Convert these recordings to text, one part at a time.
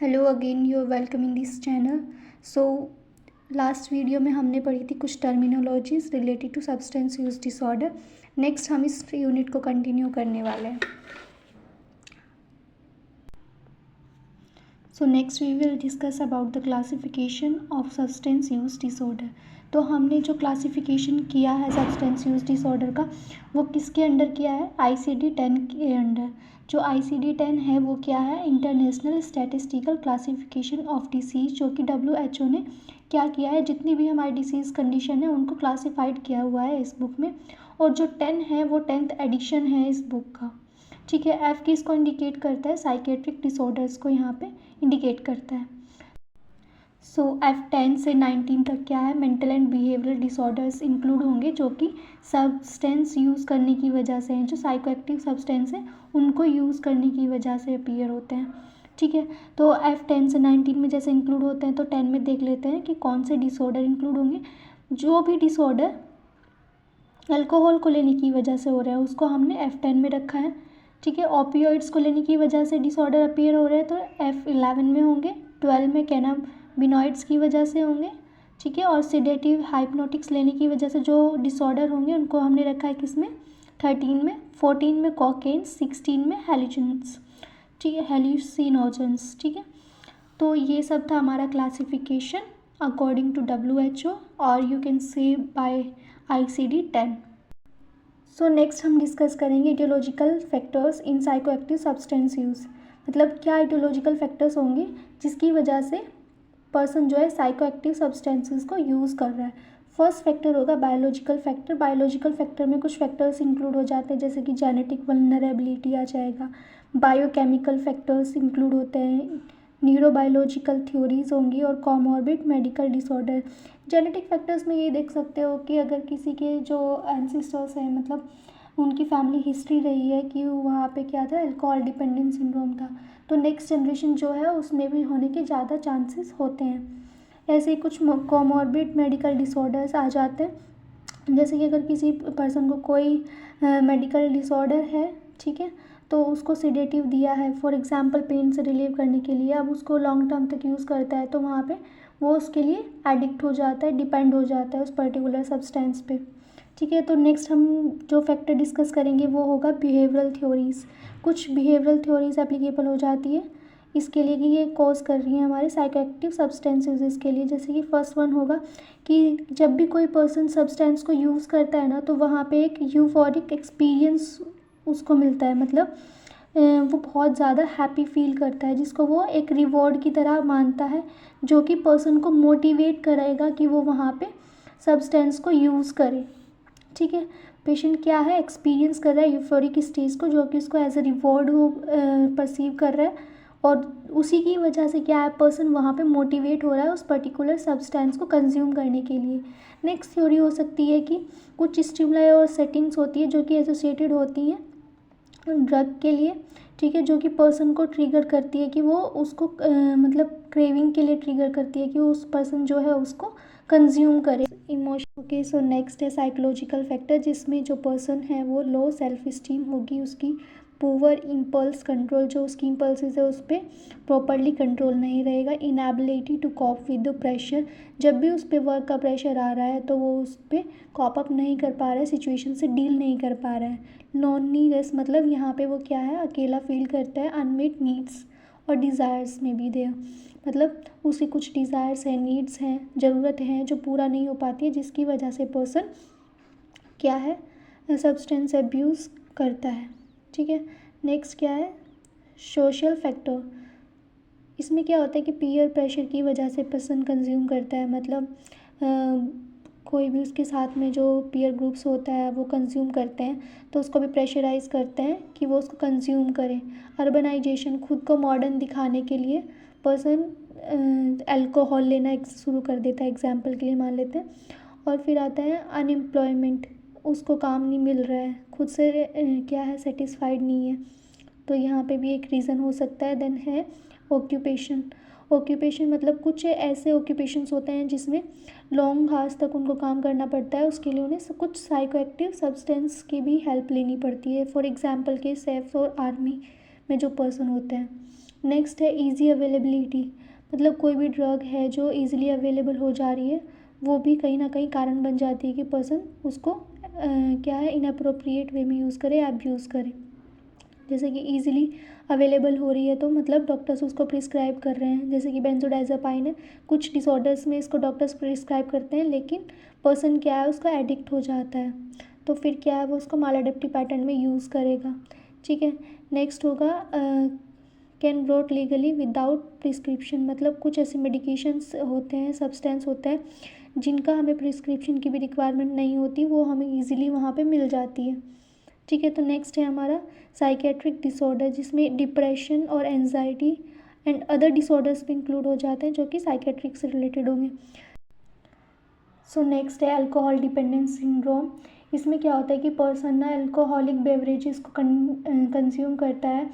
Hello again, you are welcome in this channel. So last video में हमने पढ़ी थी कुछ terminologies related to substance use disorder. Next हम इस यूनिट को कंटिन्यू करने वाले हैं। So next we will discuss about the classification of substance use disorder. तो हमने जो क्लासिफिकेशन किया है सब्सटेंस यूज डिसऑर्डर का, वो किसके अंडर किया है? ICD-10 के अंडर। जो ICD-10 है वो क्या है? International statistical classification of disease, जो कि WHO ने क्या किया है, जितनी भी हमारी डिसीज़ कंडीशन है उनको क्लासिफाइड किया हुआ है इस बुक में। और जो 10 है वो 10th एडिशन है इस बुक का। ठीक है। F किसको इंडिकेट करता है? साइकेट्रिक डिसऑर्डर्स को यहाँ पे इंडिकेट करता है। सो F10 से 19 तक क्या है? Mental and behavioural disorders include होंगे, जो कि सब्सटेंस यूज़ करने की वजह से हैं। जो साइकोएक्टिव सब्सटेंस है उनको यूज़ करने की वजह से अपीयर होते हैं। ठीक है। तो F10 से 19 में जैसे इंक्लूड होते हैं, तो 10 में देख लेते हैं कि कौन से डिसऑर्डर इंक्लूड होंगे। जो भी डिसऑर्डर अल्कोहल को लेने की वजह से हो रहा है उसको हमने F10 में रखा है। ठीक है। ओपियोइड्स को लेने की वजह से डिसऑर्डर अपीयर हो रहे हैं तो F11 में होंगे। 12 में कैनाबिनॉइड्स की वजह से होंगे। ठीक है। और सिडेटिव हाइप्नोटिक्स लेने की वजह से जो डिसऑर्डर होंगे उनको हमने रखा है किसमें? 13 में। 14 में कोकेन। 16 में हेलुसिनोजेंस। ठीक है, हेलुसिनोजेंस। ठीक है। तो ये सब था हमारा क्लासिफिकेशन अकॉर्डिंग टू WHO, और you can say by ICD-10। So next हम डिस्कस करेंगे aetiological factors in psychoactive substance use. मतलब क्या इटियोलॉजिकल फैक्टर्स होंगे जिसकी वजह से पर्सन जो है साइकोएक्टिव सब्सटेंसेस को यूज़ कर रहा है। फर्स्ट फैक्टर होगा बायोलॉजिकल फैक्टर। बायोलॉजिकल फैक्टर में कुछ फैक्टर्स इंक्लूड हो जाते हैं, जैसे कि जेनेटिक वल्नरेबिलिटी आ जाएगा। बायोकेमिकल फैक्टर्स इंक्लूड होते हैं। न्यूरोबायोलॉजिकल थ्योरीज होंगी और कॉमॉर्बिड मेडिकल डिसऑर्डर। जेनेटिक फैक्टर्स में ये देख सकते हो कि अगर किसी के जो एंसेस्टर्स हैं, मतलब उनकी फैमिली हिस्ट्री रही है कि वहाँ पे क्या था, अल्कोहल डिपेंडेंट सिंड्रोम था, तो नेक्स्ट जनरेशन जो है उसमें भी होने के ज़्यादा चांसेस होते हैं। ऐसे ही कुछ कॉमॉर्बिड मेडिकल डिसऑर्डर्स आ जाते हैं, जैसे कि अगर किसी पर्सन को कोई मेडिकल डिसऑर्डर है, ठीक है, तो उसको सिडेटिव दिया है फॉर एग्जांपल पेन से रिलीव करने के लिए, अब उसको लॉन्ग टर्म तक यूज़ करता है तो वहाँ पे वो उसके लिए एडिक्ट हो जाता है, डिपेंड हो जाता है उस पर्टिकुलर सब्सटेंस पे। ठीक है। तो नेक्स्ट हम जो फैक्टर डिस्कस करेंगे वो होगा बिहेवियरल थ्योरीज़। कुछ बिहेवियरल थ्योरीज एप्लीकेबल हो जाती है इसके लिए कि ये कॉज कर रही हैं हमारे साइकोएक्टिव सब्सटेंसेस इसके लिए। जैसे कि फर्स्ट वन होगा कि जब भी कोई पर्सन सब्सटेंस को यूज़ करता है ना, तो वहाँ पे एक यूफोरिक एक्सपीरियंस उसको मिलता है। मतलब वो बहुत ज़्यादा हैप्पी फील करता है, जिसको वो एक रिवॉर्ड की तरह मानता है, जो कि पर्सन को मोटिवेट करेगा कि वो वहाँ पे सब्सटेंस को यूज़ करे। ठीक है। पेशेंट क्या है, एक्सपीरियंस कर रहा है यूफोरिक स्टेज को, जो कि उसको एज अ रिवॉर्ड वो परसीव कर रहा है, और उसी की वजह से क्या है, पर्सन वहाँ पे मोटिवेट हो रहा है उस पर्टिकुलर सब्सटेंस को कंज्यूम करने के लिए। नेक्स्ट थ्योरी हो सकती है कि कुछ स्टिमुलाई और सेटिंग्स होती है जो कि एसोसिएटेड होती हैं ड्रग के लिए। ठीक है। जो कि पर्सन को ट्रिगर करती है कि वो उसको मतलब क्रेविंग के लिए ट्रिगर करती है कि उस पर्सन जो है उसको कंज्यूम करे। इमोशन। ओके। सो नेक्स्ट है साइकोलॉजिकल फैक्टर, जिसमें जो पर्सन है वो लो सेल्फ स्टीम होगी, उसकी पुअर इम्पल्स कंट्रोल, जो उसकी इम्पल्सेस है उस पर प्रॉपरली कंट्रोल नहीं रहेगा। Inability to cope with the pressure, जब भी उस पर वर्क का प्रेशर आ रहा है तो वो उस पर कॉप अप नहीं कर पा रहा है, सिचुएशन से डील नहीं कर पा रहा है। लोनलीनेस, मतलब यहाँ पे वो क्या है, अकेला फील करता है। अनमेट नीड्स और डिज़ायर्स में भी दे, मतलब उसकी कुछ डिज़ायर्स हैं, नीड्स हैं, ज़रूरतें हैं जो पूरा नहीं हो पाती है, जिसकी वजह से पर्सन क्या है, सब्सटेंस अब्यूज़ करता है। ठीक है। नेक्स्ट क्या है, सोशल फैक्टर। इसमें क्या होता है कि पीयर प्रेशर की वजह से पर्सन कंज्यूम करता है। मतलब कोई भी उसके साथ में जो पीयर ग्रुप्स होता है वो कंज्यूम करते हैं, तो उसको भी प्रेशराइज करते हैं कि वो उसको कंज्यूम करे। अर्बनाइजेशन, खुद को मॉडर्न दिखाने के लिए पर्सन अल्कोहल लेना शुरू कर देता है, एग्जाम्पल के लिए मान लेते हैं। और फिर आता है अनएम्प्लॉयमेंट, उसको काम नहीं मिल रहा है, खुद से क्या है, सेटिस्फाइड नहीं है, तो यहाँ पे भी एक रीज़न हो सकता है। देन है ऑक्यूपेशन। ऑक्यूपेशन मतलब कुछ ऐसे ऑक्यूपेशंस होते हैं जिसमें लॉन्ग हार्स तक उनको काम करना पड़ता है, उसके लिए उन्हें कुछ साइकोएक्टिव सब्सटेंस की भी हेल्प लेनी पड़ती है। फॉर एग्जांपल के सेफ और आर्मी में जो पर्सन होते हैं, नेक्स्ट है ईजी अवेलेबिलिटी, मतलब कोई भी ड्रग है जो ईजिली अवेलेबल हो जा रही है वो भी कहीं ना कहीं कारण बन जाती है कि पर्सन उसको क्या है इनअप्रोप्रिएट वे में यूज़ करे, एब्यूज़ करे। जैसे कि ईजिली अवेलेबल हो रही है तो मतलब डॉक्टर्स उसको प्रिस्क्राइब कर रहे हैं, जैसे कि बेंजोडाइज़ेपाइन है, कुछ डिसऑर्डर्स में इसको डॉक्टर्स प्रिस्क्राइब करते हैं लेकिन पर्सन क्या है उसका एडिक्ट हो जाता है, तो फिर क्या है वो उसको मालाडेप्टिव पैटर्न में यूज़ करेगा। ठीक है, नेक्स्ट होगा can brought legally without prescription, मतलब कुछ ऐसे मेडिकेशंस होते हैं, सब्सटेंस होते हैं जिनका हमें प्रिस्क्रिप्शन की भी रिक्वायरमेंट नहीं होती, वो हमें ईजिली वहाँ पे मिल जाती है। ठीक है, तो नेक्स्ट है हमारा साइकेट्रिक डिसऑर्डर, जिसमें डिप्रेशन और एंजाइटी एंड अदर डिसऑर्डर्स भी इंक्लूड हो जाते हैं जो कि साइकेट्रिक से रिलेटेड होंगे। सो नेक्स्ट है अल्कोहल डिपेंडेंस सिंड्रोम। इसमें क्या होता है कि पर्सन ना अल्कोहलिक बेवरेजेस को कंज्यूम करता है,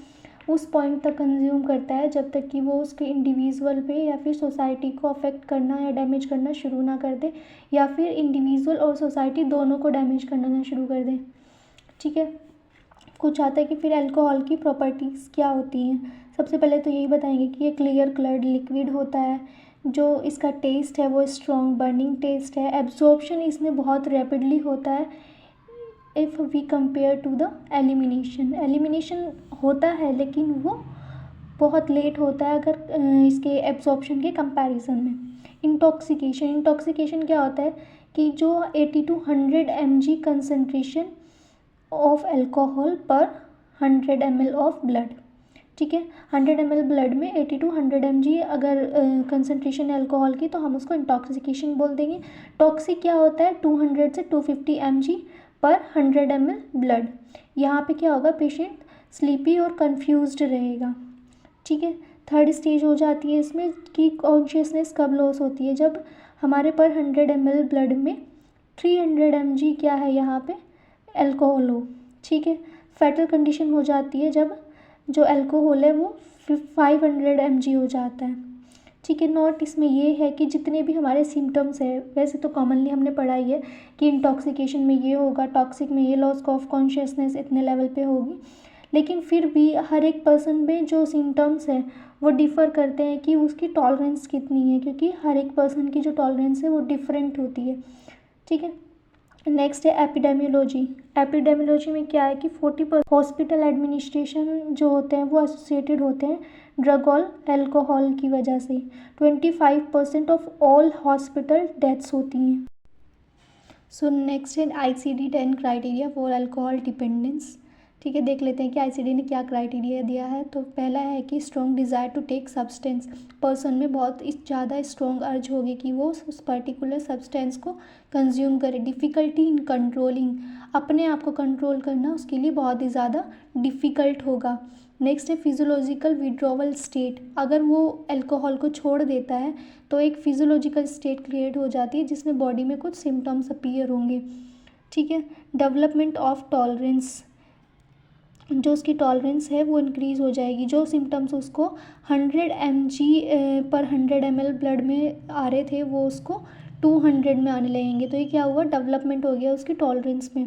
उस पॉइंट तक कंज्यूम करता है जब तक कि वो उसके इंडिविजुअल पे या फिर सोसाइटी को अफेक्ट करना या डैमेज करना शुरू ना कर दे, या फिर इंडिविजुअल और सोसाइटी दोनों को डैमेज करना ना शुरू कर दे। ठीक है, कुछ आता है कि फिर अल्कोहल की प्रॉपर्टीज़ क्या होती हैं। सबसे पहले तो यही बताएंगे कि ये क्लियर कलर्ड लिक्विड होता है, जो इसका टेस्ट है वो स्ट्रॉन्ग बर्निंग टेस्ट है, एब्जॉर्प्शन इसमें बहुत रैपिडली होता है if we compare to the elimination. Elimination होता है लेकिन वो बहुत लेट होता है अगर इसके एब्जॉर्प्शन के कंपैरिजन में। इंटॉक्सिकेशन क्या होता है कि जो 80 to 100 mg concentration of alcohol पर 100 ml ऑफ ब्लड। ठीक है, 100 ml ब्लड में 80 to 100 mg अगर कंसनट्रेशन है अल्कोहल की तो हम उसको इंटॉक्सिकेशन बोल देंगे। टॉक्सिक क्या होता है 200 से 250 mg पर 100 ml ब्लड। यहाँ पे क्या होगा, पेशेंट स्लीपी और कंफ्यूज्ड रहेगा। ठीक है, थर्ड स्टेज हो जाती है इसमें कि कॉन्शियसनेस कब लॉस होती है, जब हमारे पर 100 ml ब्लड में 300 mg क्या है यहाँ पे अल्कोहल हो। ठीक है, फैटल कंडीशन हो जाती है जब जो अल्कोहल है वो 500 mg हो जाता है। ठीक है, नोट इसमें ये है कि जितने भी हमारे सिम्टम्स है, वैसे तो कॉमनली हमने पढ़ा ही है कि इंटॉक्सिकेशन में ये होगा, टॉक्सिक में ये, लॉस ऑफ कॉन्शियसनेस इतने लेवल पे होगी, लेकिन फिर भी हर एक पर्सन में जो सिम्टम्स है वो डिफ़र करते हैं कि उसकी टॉलरेंस कितनी है, क्योंकि हर एक पर्सन की जो टॉलरेंस है वो डिफरेंट होती है। ठीक है, नेक्स्ट है एपिडेमियोलॉजी। एपिडेमियोलॉजी में क्या है कि 40% हॉस्पिटल एडमिनिस्ट्रेशन जो होते हैं वो एसोसिएटेड होते हैं ड्रग और अल्कोहल की वजह से। 25% ऑफ ऑल हॉस्पिटल डेथ्स होती हैं। सो नेक्स्ट है ICD-10 criteria for alcohol dependence. ठीक है, देख लेते हैं कि ICD ने क्या क्राइटेरिया दिया है। तो पहला है कि strong desire to take substance, person में बहुत ज़्यादा स्ट्रॉन्ग अर्ज होगी कि वो उस पर्टिकुलर सब्सटेंस को कंज्यूम करे। डिफ़िकल्टी इन कंट्रोलिंग, अपने आप को कंट्रोल करना उसके लिए बहुत ही ज़्यादा डिफ़िकल्ट होगा। नेक्स्ट है फिजियोलॉजिकल विड्रॉवल स्टेट, अगर वो अल्कोहल को छोड़ देता है तो एक फिजियोलॉजिकल स्टेट क्रिएट हो जाती है जिसमें बॉडी में कुछ सिम्टम्स अपीयर होंगे। ठीक है, डेवलपमेंट ऑफ टॉलरेंस, जो उसकी टॉलरेंस है वो इंक्रीज़ हो जाएगी। जो सिम्टम्स उसको 100 mg पर 100 ml ब्लड में आ रहे थे वो उसको 200 में आने लगेंगे, तो ये क्या हुआ, डेवलपमेंट हो गया उसकी टॉलरेंस में।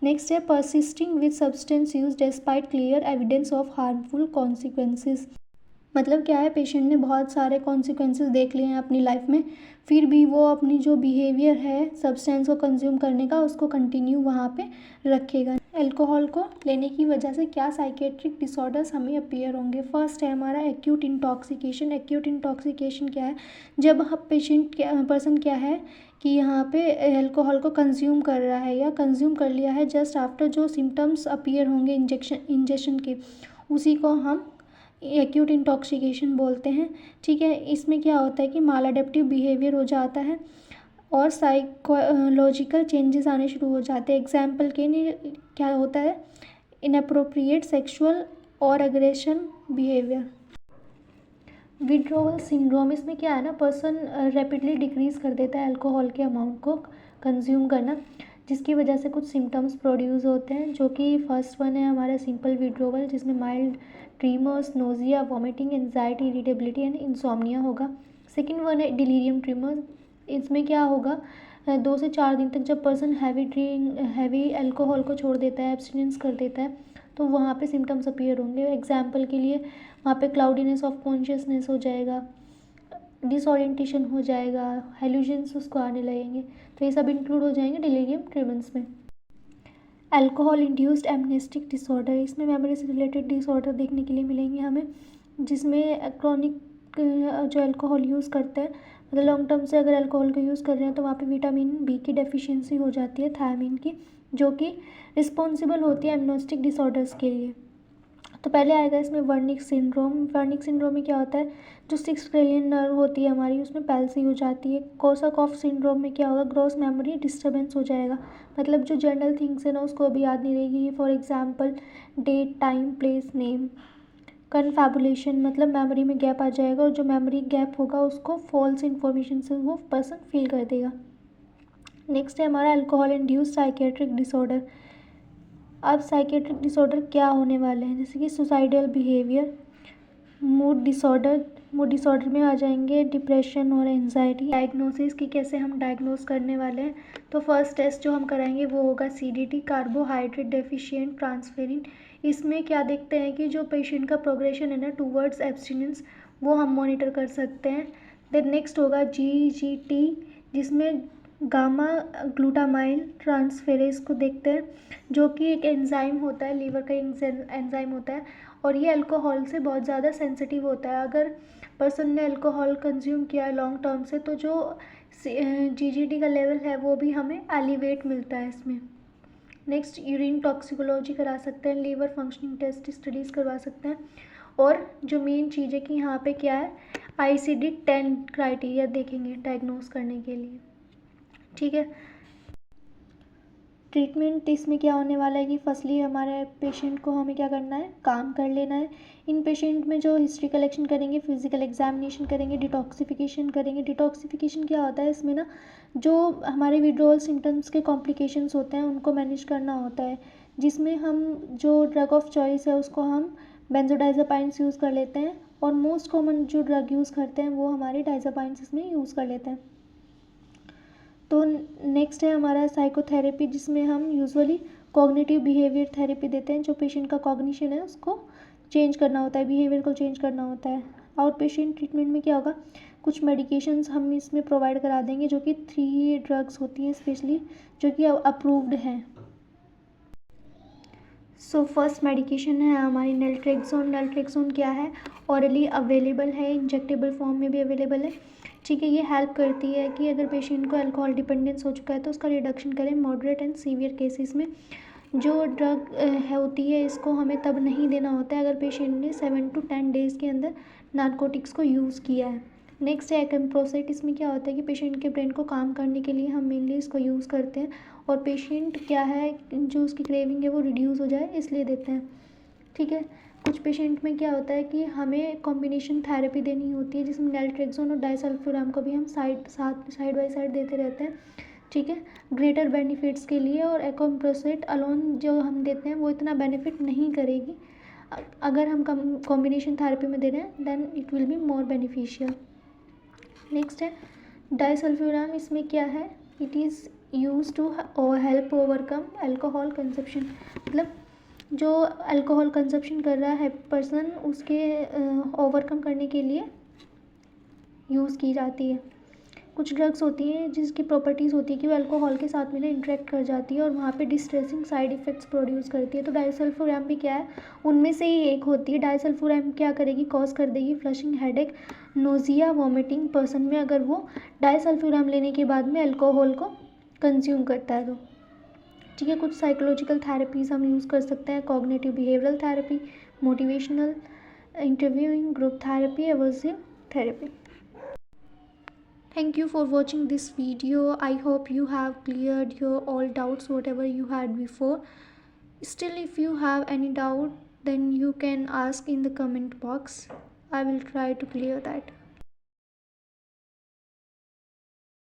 नेक्स्ट है persisting with substance use despite clear evidence of harmful consequences, मतलब क्या है, पेशेंट ने बहुत सारे कॉन्सिक्वेंसेस देख लिए हैं अपनी लाइफ में, फिर भी वो अपनी जो बिहेवियर है सब्सटेंस को कंज्यूम करने का उसको कंटिन्यू वहाँ पे रखेगा। अल्कोहल को लेने की वजह से क्या साइकेट्रिक डिसऑर्डर्स हमें अपीयर होंगे। फर्स्ट है हमारा एक्यूट इंटॉक्सिकेशन। एक्यूट इंटॉक्सिकेशन क्या है, जब पर्सन क्या है कि यहाँ पे अल्कोहल को कंज्यूम कर रहा है या कंज्यूम कर लिया है, जस्ट आफ्टर जो सिम्टम्स अपीयर होंगे इंजेक्शन के, उसी को हम एक्यूट इंटॉक्सिकेशन बोलते हैं। ठीक है, इसमें क्या होता है कि मालाडेप्टिव बिहेवियर हो जाता है और साइकोलॉजिकल चेंजेस आने शुरू हो जाते हैं। एग्जाम्पल के लिए क्या होता है, इनअप्रोप्रिएट सेक्सुअल और अग्रेशन बिहेवियर। विड्रॉवल सिंड्रोम, इसमें क्या है ना, पर्सन रैपिडली डिक्रीज़ कर देता है अल्कोहल के अमाउंट को कंज्यूम करना, जिसकी वजह से कुछ सिम्टम्स प्रोड्यूस होते हैं, जो कि फर्स्ट वन है हमारा सिंपल विड्रॉवल, जिसमें mild tremors, nausea, vomiting, anxiety, irritability and insomnia होगा। सेकेंड वन है डिलीरियम ट्रीमर्स। इसमें क्या होगा, 2 से 4 दिन तक जब पर्सन हैवी अल्कोहल को छोड़ देता है, एब्सटिनेंस कर देता है, तो वहाँ पे सिम्टम्स अपीयर होंगे। एग्जाम्पल के लिए वहाँ पे क्लाउडीनेस ऑफ कॉन्शियसनेस हो जाएगा, डिसओरिएंटेशन हो जाएगा, हेलुजन्स उसको आने लगेंगे, तो ये सब इंक्लूड हो जाएंगे डिलीरियम ट्रेमेंस में। अल्कोहल इंड्यूस्ड एमनेस्टिक डिसऑर्डर, इसमें मेमोरी से रिलेटेड डिसऑर्डर देखने के लिए मिलेंगे हमें, जिसमें क्रॉनिक जो अल्कोहल यूज़ करते हैं, मतलब लॉन्ग टर्म से अगर अल्कोहल का यूज़ कर रहे हैं तो वहाँ पे विटामिन बी की डेफिशिएंसी हो जाती है, थायमिन की, जो कि रिस्पॉन्सिबल होती है एमनेस्टिक डिसऑर्डर्स के लिए। तो पहले आएगा इसमें वर्निक सिंड्रोम। वर्निक सिंड्रोम में क्या होता है, जो 6 क्रेनियन नर्व होती है हमारी, उसमें पैल्सी हो जाती है। कोर्साकॉफ सिंड्रोम में क्या होगा, ग्रॉस मेमोरी डिस्टर्बेंस हो जाएगा, मतलब जो जनरल थिंग्स है ना उसको अभी याद नहीं रहेगी। For example date, time, place, name. Confabulation, मतलब मेमोरी में गैप आ जाएगा, और जो मेमोरी गैप होगा उसको फॉल्स इन्फॉर्मेशन से वो पर्सन फील कर देगा। नेक्स्ट है हमारा अल्कोहल इंड्यूस्ड साइकेट्रिक डिसऑर्डर। अब साइकेट्रिक डिसऑर्डर क्या होने वाले हैं, जैसे कि suicidal behaviour, mood disorder. Mood disorder में आ जाएंगे डिप्रेशन और एंजाइटी। डायग्नोसिस की कैसे हम डायग्नोस करने वाले हैं, तो फर्स्ट टेस्ट जो हम कराएंगे वो होगा CDT, कार्बोहाइड्रेट डेफिशिएंट ट्रांसफेरिन। इसमें क्या देखते हैं कि जो पेशेंट का प्रोग्रेशन है ना टूवर्ड्स एब्सटिनेंस, वो हम मॉनिटर कर सकते हैं। देन नेक्स्ट होगा GGT, जिसमें गामा ग्लूटामाइल ट्रांसफेरेज को देखते हैं, जो कि एक एंजाइम होता है, लीवर का एंजाइम होता है, और ये अल्कोहल से बहुत ज़्यादा सेंसिटिव होता है। अगर पर्सन ने अल्कोहल कंज्यूम किया है लॉन्ग टर्म से, तो जो GGT का लेवल है वो भी हमें एलिवेट मिलता है इसमें। नेक्स्ट यूरिन टॉक्सिकोलॉजी करा सकते हैं, लीवर फंक्शनिंग टेस्ट स्टडीज़ करवा सकते हैं, और जो मेन चीज़ है कि यहाँ पे क्या है, ICD-10 क्राइटेरिया देखेंगे डायग्नोस करने के लिए। ठीक है, ट्रीटमेंट इसमें क्या होने वाला है कि फर्स्टली हमारे पेशेंट को हमें क्या करना है, काम कर लेना है। इन पेशेंट में जो हिस्ट्री कलेक्शन करेंगे, फिजिकल एग्जामिनेशन करेंगे, डिटॉक्सिफिकेशन करेंगे। डिटॉक्सिफिकेशन क्या होता है, इसमें ना जो हमारे विड्रॉल सिम्टम्स के कॉम्प्लिकेशंस होते हैं उनको मैनेज करना होता है, जिसमें हम जो ड्रग ऑफ चॉइस है उसको हम बेंजोडाइज़ेपाइन्स यूज़ कर लेते हैं, और मोस्ट कॉमन जो ड्रग यूज़ करते हैं वो हमारे डाइज़ेपाइन्स इसमें यूज़ कर लेते हैं। तो नेक्स्ट है हमारा साइकोथेरेपी, जिसमें हम यूजुअली कॉग्निटिव बिहेवियर थेरेपी देते हैं। जो पेशेंट का कॉग्निशन है उसको चेंज करना होता है, बिहेवियर को चेंज करना होता है। आउट पेशेंट ट्रीटमेंट में क्या होगा, कुछ मेडिकेशंस हम इसमें प्रोवाइड करा देंगे, जो कि 3 ड्रग्स होती हैं स्पेशली, जो कि अप्रूव्ड हैं। सो फर्स्ट मेडिकेशन है हमारी नलट्रेक्सोन। नलट्रेक्सोन क्या है, ऑरली अवेलेबल है, इंजेक्टेबल फॉर्म में भी अवेलेबल है। ठीक है, ये हेल्प करती है कि अगर पेशेंट को अल्कोहल डिपेंडेंस हो चुका है तो उसका रिडक्शन करें मॉडरेट एंड सीवियर केसेस में। जो ड्रग होती है इसको हमें तब नहीं देना होता है अगर पेशेंट ने 7 to 10 डेज़ के अंदर नारकोटिक्स को यूज़ किया है। नेक्स्ट है एक्म्प्रोसेट। इसमें क्या होता है कि पेशेंट के ब्रेन को काम करने के लिए हम मेनली इसको यूज़ करते हैं, और पेशेंट क्या है जो उसकी क्रेविंग है वो रिड्यूस हो जाए इसलिए देते हैं। ठीक है, कुछ पेशेंट में क्या होता है कि हमें कॉम्बिनेशन थेरेपी देनी होती है, जिसमें नैल्ट्रेक्सोन और डाइसल्फोराम को भी हम साइड बाय साइड देते रहते हैं। ठीक है, ग्रेटर बेनिफिट्स के लिए। और एक्म्प्रोसेट अलोन जो हम देते हैं वो इतना बेनिफिट नहीं करेगी, अगर हम कॉम्बिनेशन थेरेपी में दे रहे हैं then it will be more beneficial. Next है डाइसल्फोराम। इसमें क्या है, it is use to help overcome alcohol consumption, मतलब जो अल्कोहल कंजप्शन कर रहा है पर्सन उसके ओवरकम करने के लिए यूज़ की जाती है। कुछ ड्रग्स होती हैं जिसकी प्रॉपर्टीज़ होती है कि वो अल्कोहल के साथ में ना इंटरेक्ट कर जाती है और वहाँ पे डिस्ट्रेसिंग साइड इफ़ेक्ट्स प्रोड्यूस करती है। तो डाइसल्फोराम भी क्या है, उनमें से ही एक होती है। डाइसल्फोराम क्या करेगी, कॉज कर देगी flushing, headache, nausea, vomiting person में, अगर वो डाइसल्फोराम लेने के बाद में अल्कोहल को कंज्यूम करता है तो। ठीक है, कुछ साइकोलॉजिकल थेरेपीज़ हम यूज़ कर सकते हैं, cognitive behavioural therapy, motivational, interviewing, group therapy, aversive therapy. Thank you for watching this video. I hope you have cleared your all doubts whatever you had before. Still, if you have any doubt, then you can ask in the comment box. I will try to clear that.